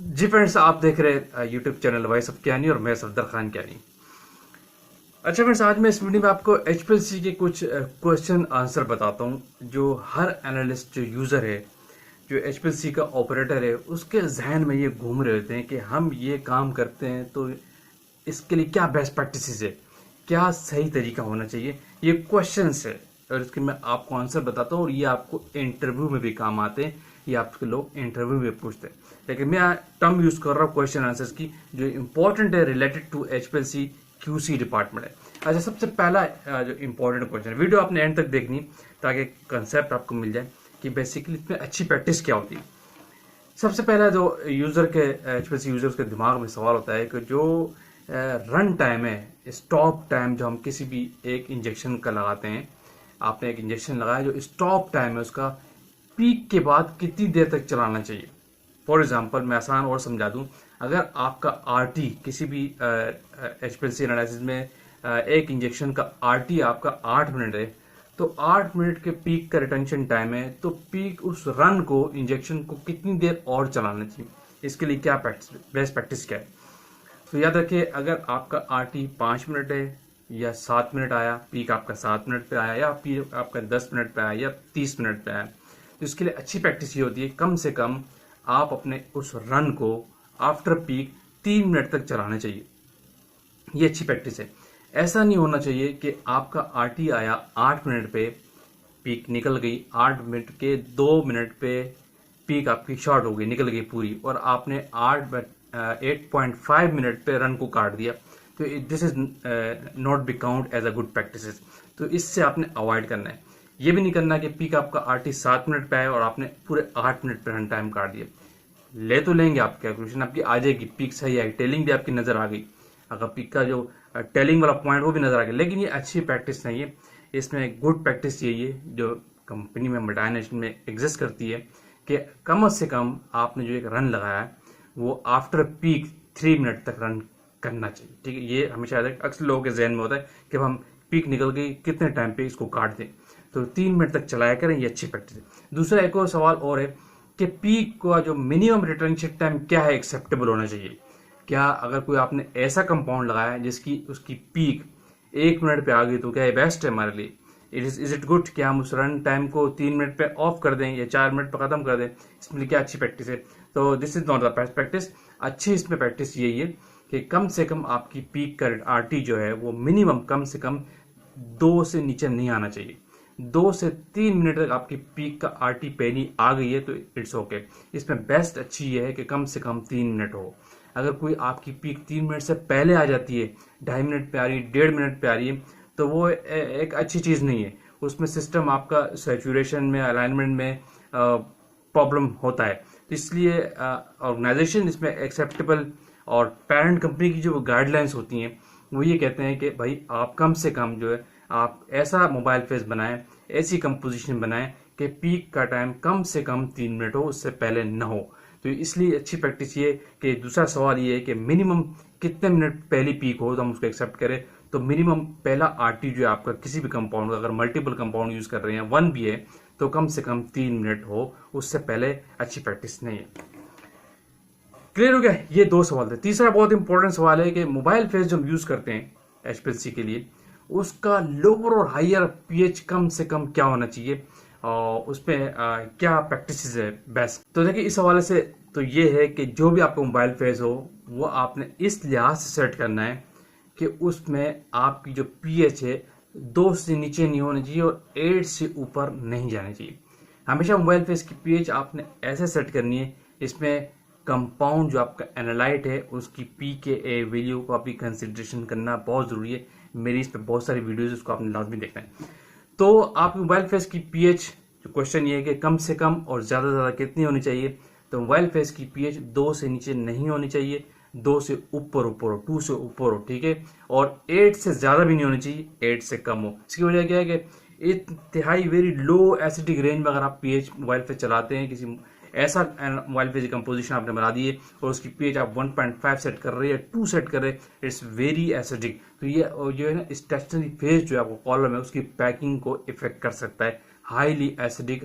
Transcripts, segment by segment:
जी friends, आप देख रहे हैं यूट्यूब चैनल वॉइस ऑफ ज्ञानी और मैं सफदर खान ज्ञानी। अच्छा फ्रेंड्स, आज मैं इस वीडियो में आपको एचपीएलसी के कुछ क्वेश्चन आंसर बताता हूं जो हर एनालिस्ट, जो यूज़र है, जो एचपीएलसी का ऑपरेटर है, उसके जहन में ये घूम रहे होते हैं कि हम ये काम करते हैं तो इसके लिए क्या बेस्ट प्रैक्टिसेस है, क्या सही तरीका होना चाहिए। ये क्वेश्चंस है और इसके मैं आपको आंसर बताता हूँ और ये आपको इंटरव्यू में भी काम आते हैं। ये आपके लोग इंटरव्यू में पूछते हैं, लेकिन मैं टर्म यूज कर रहा हूँ क्वेश्चन आंसर्स की जो इंपॉर्टेंट है, related to HPLC QC department है। अच्छा, सबसे पहला जो इंपॉर्टेंट क्वेश्चन, वीडियो आपने एंड तक देखनी ताकि कंसेप्ट आपको मिल जाए कि बेसिकली इसमें अच्छी प्रैक्टिस क्या होती है। सबसे पहला जो यूजर के एचपीएलसी यूजर्स के दिमाग में सवाल होता है कि जो रन टाइम है, स्टॉप टाइम, जो हम किसी भी एक इंजेक्शन का लगाते हैं, आपने एक इंजेक्शन लगाया, जो स्टॉप टाइम है उसका पीक के बाद कितनी देर तक चलाना चाहिए। फॉर एग्जांपल मैं आसान और समझा दूं, अगर आपका आरटी किसी भी एचपीएलसी एनालिसिस में एक इंजेक्शन का आरटी आपका 8 मिनट है, तो 8 मिनट के पीक का रिटेंशन टाइम है, तो पीक उस रन को, इंजेक्शन को कितनी देर और चलाना चाहिए, इसके लिए क्या बेस्ट प्रैक्टिस क्या है। तो याद रखिए, अगर आपका आरटी 5 मिनट है या 7 मिनट आया, पीक आपका 7 मिनट पे आया, या पीक आपका 10 मिनट पे आया या 30 मिनट पे आया, तो इसके लिए अच्छी प्रैक्टिस ये होती है कम से कम आप अपने उस रन को आफ्टर पीक 3 मिनट तक चलाना चाहिए। ये अच्छी प्रैक्टिस है। ऐसा नहीं होना चाहिए कि आपका आरटी आया 8 मिनट पे, पीक निकल गई, 8 मिनट के 2 मिनट पे पीक आपकी शॉर्ट हो गई, निकल गई पूरी, और आपने 8.5 मिनट पे रन को काट दिया। तो this is not be count as a good practice. तो इससे आपने अवॉइड करना है। ये भी नहीं करना कि पीक आपका आरटी 7 मिनट पे आया और आपने पूरे 8 मिनट पे रन टाइम काट दिया। ले तो लेंगे, आप कैलकुलेशन आपकी आ जाएगी, पीक सही आई, टेलिंग भी आपकी नजर आ गई, अगर पीक का जो टेलिंग वाला पॉइंट वो भी नजर आ गया, लेकिन ये अच्छी प्रैक्टिस नहीं है। इसमें गुड प्रैक्टिस यही है जो कंपनी में, मल्टीनेशनल में एग्जिस्ट करती है, कि कम से कम आपने जो एक रन लगाया है वो आफ्टर पीक 3 मिनट तक रन करना चाहिए। ठीक है, ये हमेशा अक्सर लोगों के जहन में होता है कि हम पीक निकल गई, कितने टाइम पे इसको काट दें, तो 3 मिनट तक चलाया करें, ये अच्छी प्रैक्टिस है। दूसरा एक और सवाल और है कि पीक का जो मिनिमम रिटेंशन टाइम क्या है, एक्सेप्टेबल होना चाहिए। क्या अगर कोई आपने ऐसा कंपाउंड लगाया जिसकी उसकी पीक 1 मिनट पे आ गई, तो क्या ये बेस्ट है हमारे लिए, इज इट गुड कि हम उस रन टाइम को 3 मिनट पे ऑफ कर दें या 4 मिनट पे खत्म कर दें, इसमें क्या अच्छी प्रैक्टिस है। तो this is not the best practice. अच्छी इसमें प्रैक्टिस यही है कि कम से कम आपकी पीक का आरटी जो है वो मिनिमम कम से कम 2 से नीचे नहीं आना चाहिए। 2 से 3 मिनट तक आपकी पीक का आरटी पेनी आ गई है तो इट्स ओके। इसमें बेस्ट अच्छी ये है कि कम से कम 3 मिनट हो। अगर कोई आपकी पीक 3 मिनट से पहले आ जाती है, 2.5 मिनट पे आ रही है, 1.5 मिनट पे आ रही है, तो वो एक अच्छी चीज़ नहीं है। उसमें सिस्टम आपका सैचुरेशन में, अलाइनमेंट में प्रॉब्लम होता है। तो इसलिए ऑर्गेनाइजेशन इसमें एक्सेप्टेबल, और पेरेंट कंपनी की जो गाइडलाइंस होती हैं वो ये कहते हैं कि भाई आप कम से कम जो है आप ऐसा मोबाइल फेस बनाएं, ऐसी कंपोजिशन बनाएं कि पीक का टाइम कम से कम 3 मिनट हो, उससे पहले न हो। तो इसलिए अच्छी प्रैक्टिस ये कि दूसरा सवाल ये है कि मिनिमम कितने मिनट पहली पीक हो तो हम उसको एक्सेप्ट करें। तो मिनिमम पहला आरटी जो है आपका किसी भी कंपाउंड का, अगर मल्टीपल कंपाउंड यूज कर रहे हैं, 1 भी है, तो कम से कम 3 मिनट हो, उससे पहले अच्छी प्रैक्टिस नहीं है। क्लियर हो गया? ये 2 सवाल थे। तीसरा बहुत इंपॉर्टेंट सवाल है कि मोबाइल फेस जो हम यूज करते हैं एचपीएलसी के लिए, उसका लोअर और हायर पीएच कम से कम क्या होना चाहिए और उस पर क्या प्रैक्टिस है बेस्ट। तो देखिए, इस हवाले से तो ये है कि जो भी आपका मोबाइल फेस हो वो आपने इस लिहाज से सेट करना है कि उसमें आपकी जो पीएच है 2 से नीचे नहीं होनी चाहिए और 8 से ऊपर नहीं जानी चाहिए। हमेशा मोबाइल फेस की पीएच आपने ऐसे सेट करनी है, इसमें कंपाउंड जो आपका एनालाइट है उसकी पीके वैल्यू को आपकी कंसिडरेशन करना बहुत जरूरी है। मेरी इस पर बहुत सारी वीडियोस, उसको आपने लाजमी देखना है। तो आप मोबाइल फेस की पीएच, जो क्वेश्चन ये है कि कम से कम और ज्यादा से ज्यादा कितनी होनी चाहिए, तो मोबाइल फेस की पीएच 2 से नीचे नहीं होनी चाहिए, 2 से ऊपर ऊपर हो, 2 से ऊपर हो, ठीक है, और 8 से ज्यादा भी नहीं होनी चाहिए, 8 से कम हो। इसकी वजह क्या है कि इंतहाई वेरी लो एसिडिक रेंज में अगर आप पीएच मोबाइल फेस चलाते हैं, किसी ऐसा मोबाइल फेस कंपोजिशन आपने बना दी है और उसकी पीएच आप 1.5 सेट कर रहे हैं, 2 सेट कर रहे हैं, इट्स वेरी एसिडिक। तो ये जो है ना, स्टेशनरी फेज जो है आपको कॉलम है उसकी पैकिंग को इफेक्ट कर सकता है। हाईली एसिडिक,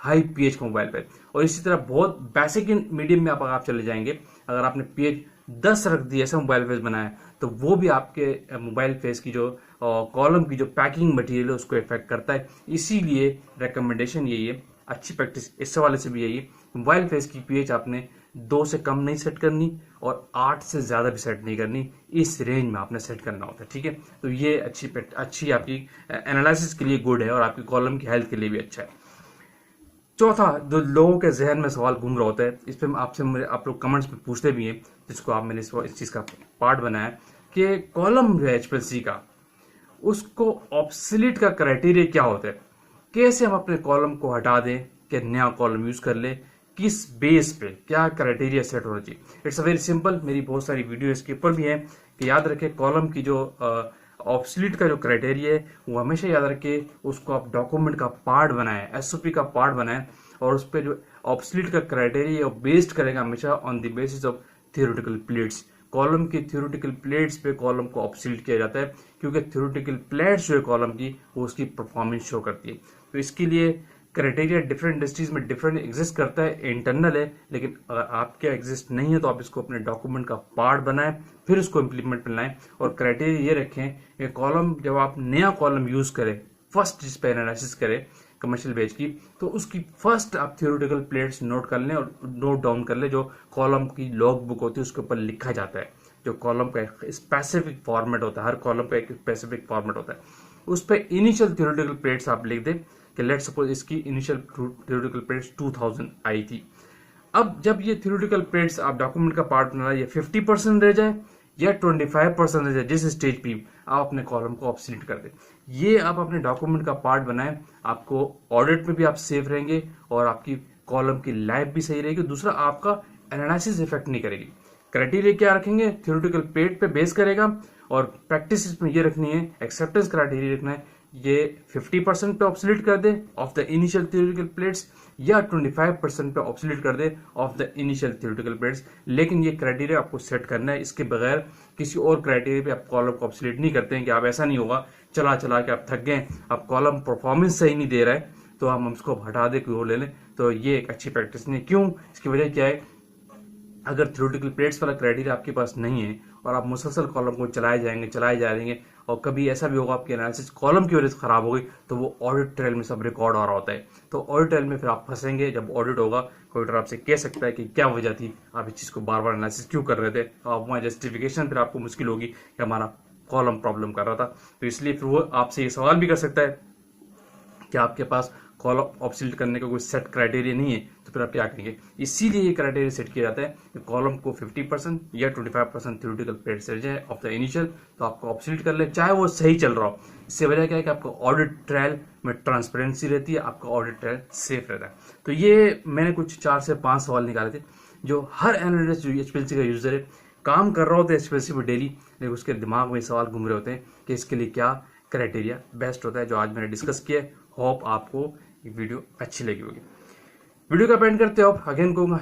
हाई पीएच का मोबाइल पे। और इसी तरह बहुत बेसिक मीडियम में आप चले जाएंगे, अगर आपने पीएच 10 रख दी ऐसा मोबाइल फेस बनाया तो वो भी आपके मोबाइल फेस की जो कॉलम की जो पैकिंग मटेरियल है उसको इफेक्ट करता है। इसीलिए रिकमेंडेशन यही है, अच्छी प्रैक्टिस इस वाले से भी यही है, मोबाइल फेस की पीएच आपने 2 से कम नहीं सेट करनी और 8 से ज़्यादा भी सेट नहीं करनी, इस रेंज में आपने सेट करना होता है। ठीक है, तो ये अच्छी आपकी एनालिसिस के लिए गुड है और आपकी कॉलम की हेल्थ के लिए भी अच्छा है। चौथा, जो लोगों के जहन में सवाल घूम रहा होता है, इस पर आप लोग कमेंट्स में पूछते भी हैं, जिसको आप मैंने इस चीज़ का पार्ट बनाया कि कॉलम जो है एचपीएलसी का, उसको ऑब्सोलीट का क्राइटेरिया क्या होता है, कैसे हम अपने कॉलम को हटा दें कि नया कॉलम यूज कर ले, किस बेस पे क्या क्राइटेरिया सेट होना चाहिए। इट्स अ वेरी सिंपल, मेरी बहुत सारी वीडियो इसके ऊपर भी है कि याद रखें कॉलम की जो ऑब्सोलीट का जो क्राइटेरिया है वो हमेशा याद रखें, उसको आप डॉक्यूमेंट का पार्ट बनाएं, एसओपी का पार्ट बनाएं और उस पर जो ऑब्सोलीट का क्राइटेरिया बेस्ड करेगा हमेशा on the basis of theoretical plates. Column की थियोरेटिकल प्लेट्स पे कॉलम को ऑब्सोलीट किया जाता है, क्योंकि थियोरेटिकल प्लेट्स जो है कॉलम की वो उसकी परफॉर्मेंस शो करती है। तो इसके लिए क्राइटेरिया डिफरेंट इंडस्ट्रीज में डिफरेंट एग्जिस्ट करता है, इंटरनल है, लेकिन अगर आपके एग्जिस्ट नहीं है तो आप इसको अपने डॉक्यूमेंट का पार्ट बनाएं, फिर उसको इम्प्लीमेंट में लाएं। और क्राइटेरिया ये रखें कि कॉलम जब आप नया कॉलम यूज करें, फर्स्ट जिस पे एनालिसिस करें कमर्शियल बेच की, तो उसकी फर्स्ट आप थियोरेटिकल प्लेट्स नोट कर लें और नोट डाउन कर लें, जो कॉलम की लॉग बुक होती है उसके ऊपर लिखा जाता है, जो कॉलम का एक स्पेसिफिक फॉर्मेट होता है, हर कॉलम का एक स्पेसिफिक फॉर्मेट होता है, उस पर इनिशियल थियोरेटिकल प्लेट्स आप लिख दें कि लेट्स सपोज इसकी इनिशियल थियोरेटिकल प्लेट्स 2000 आई थी। अब जब ये थियोरेटिकल प्लेट्स आप डॉक्यूमेंट का पार्ट बना ये 50% रह जाए या 25% रह जाए, जिस स्टेज पे आप अपने कॉलम को ऑब्सोलीट कर दें, ये आप अपने डॉक्यूमेंट का पार्ट बनाएं, आपको ऑडिट में भी आप सेफ रहेंगे और आपकी कॉलम की लाइफ भी सही रहेगी। दूसरा, आपका एनालिसिस इफेक्ट नहीं करेगी। क्राइटेरिया क्या रखेंगे, थियोरेटिकल प्लेट पे बेस करेगा और प्रैक्टिस में ये रखनी है, एक्सेप्टेंस क्राइटेरिया रखना है, ये 50% पे ऑब्सोलीट कर दे of the initial theoretical plates या 25% पे ऑब्सोलीट कर दे of the initial theoretical plates. लेकिन ये क्राइटेरिया आपको सेट करना है, इसके बगैर किसी और क्राइटेरिया पे आप कॉलम को ऑब्सोलीट नहीं करते हैं कि आप ऐसा नहीं होगा चला चला के आप थक गए, आप कॉलम परफॉर्मेंस सही नहीं दे रहा है तो हम उसको हटा दे कोई और ले लें, तो ये एक अच्छी प्रैक्टिस नहीं। क्यों, इसकी वजह क्या है, अगर थियोरेटिकल प्लेट्स वाला क्राइटेरिया आपके पास नहीं है और आप मुसलसल कॉलम को चलाए जाएंगे और कभी ऐसा भी होगा आपकी एनालिसिस कॉलम की वजह से खराब हो गई, तो वो ऑडिट ट्रायल में सब रिकॉर्ड हो रहा होता है, तो ऑडिट ट्रायल में फिर आप फंसेंगे। जब ऑडिट होगा ऑडिटर आपसे कह सकता है कि क्या वजह थी, आप इस चीज को बार बार एनालिसिस क्यों कर रहे थे, तो आप वहाँ जस्टिफिकेशन फिर आपको मुश्किल होगी कि हमारा कॉलम प्रॉब्लम कर रहा था। तो इसलिए फिर वो आपसे ये सवाल भी कर सकता है कि आपके पास कॉलम ऑब्सोलीट करने का कोई सेट क्राइटेरिया नहीं है, तो फिर आप क्या करेंगे। इसीलिए ये क्राइटेरिया सेट किया जाता है कि कॉलम को 50% या 25% थ्योरेटिकल प्लेट से जाए ऑफ द इनिशियल, तो आपको ऑब्सोलीट कर ले, चाहे वो सही चल रहा हो। इससे वजह क्या है कि आपका ऑडिट ट्रायल में ट्रांसपेरेंसी रहती है, आपका ऑडिट ट्रायल सेफ रहता है। तो ये मैंने कुछ 4 से 5 सवाल निकाले थे जो हर एनालिस्ट जो एचपीएलसी का यूजर है काम कर रहा होता है एचपीएलसी में डेली, लेकिन उसके दिमाग में सवाल घूम रहे होते हैं कि इसके लिए क्या क्राइटेरिया बेस्ट होता है, जो आज मैंने डिस्कस किया। होप आपको ये वीडियो अच्छी लगी होगी। वीडियो का पेंट करते हो अगेन कहूँगा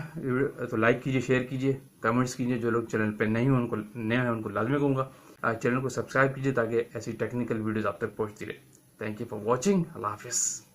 तो लाइक कीजिए, शेयर कीजिए, कमेंट्स कीजिए। जो लोग चैनल पे नहीं हो नए हैं उनको लाजमी कहूँगा चैनल को सब्सक्राइब कीजिए ताकि ऐसी टेक्निकल वीडियोस आप तक पहुँचती रहे। Thank you for watching. अल्लाह हाफिज़।